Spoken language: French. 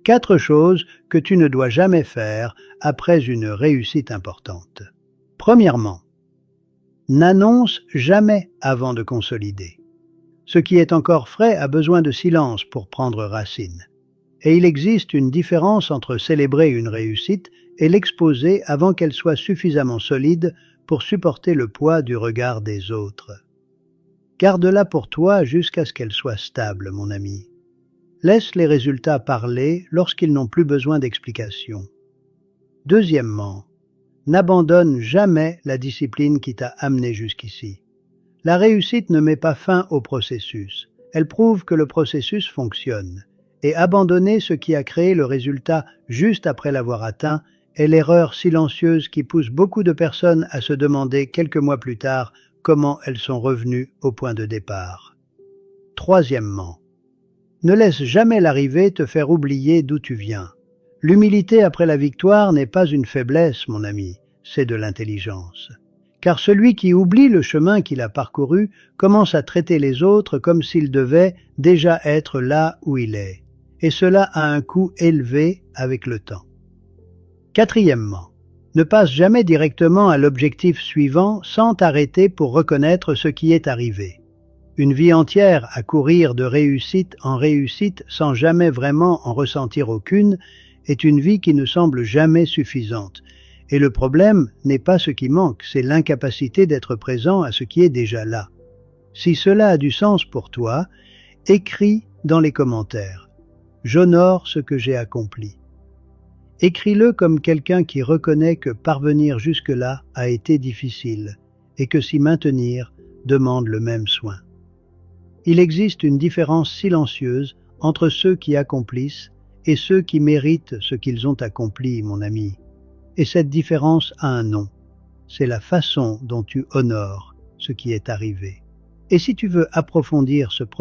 4 choses que tu ne dois jamais faire après une réussite importante. Premièrement, n'annonce jamais avant de consolider. Ce qui est encore frais a besoin de silence pour prendre racine. Et il existe une différence entre célébrer une réussite et l'exposer avant qu'elle soit suffisamment solide pour supporter le poids du regard des autres. Garde-la pour toi jusqu'à ce qu'elle soit stable, mon ami. Laisse les résultats parler lorsqu'ils n'ont plus besoin d'explications. Deuxièmement, n'abandonne jamais la discipline qui t'a amené jusqu'ici. La réussite ne met pas fin au processus, elle prouve que le processus fonctionne. Et abandonner ce qui a créé le résultat juste après l'avoir atteint est l'erreur silencieuse qui pousse beaucoup de personnes à se demander quelques mois plus tard comment elles sont revenues au point de départ. Troisièmement, ne laisse jamais l'arrivée te faire oublier d'où tu viens. L'humilité après la victoire n'est pas une faiblesse, mon ami, c'est de l'intelligence. Car celui qui oublie le chemin qu'il a parcouru commence à traiter les autres comme s'il devait déjà être là où il est. Et cela a un coût élevé avec le temps. Quatrièmement, ne passe jamais directement à l'objectif suivant sans t'arrêter pour reconnaître ce qui est arrivé. Une vie entière à courir de réussite en réussite sans jamais vraiment en ressentir aucune est une vie qui ne semble jamais suffisante. Et le problème n'est pas ce qui manque, c'est l'incapacité d'être présent à ce qui est déjà là. Si cela a du sens pour toi, écris dans les commentaires. J'honore ce que j'ai accompli. Écris-le comme quelqu'un qui reconnaît que parvenir jusque-là a été difficile et que s'y maintenir demande le même soin. Il existe une différence silencieuse entre ceux qui accomplissent et ceux qui méritent ce qu'ils ont accompli, mon ami. Et cette différence a un nom. C'est la façon dont tu honores ce qui est arrivé. Et si tu veux approfondir ce processus,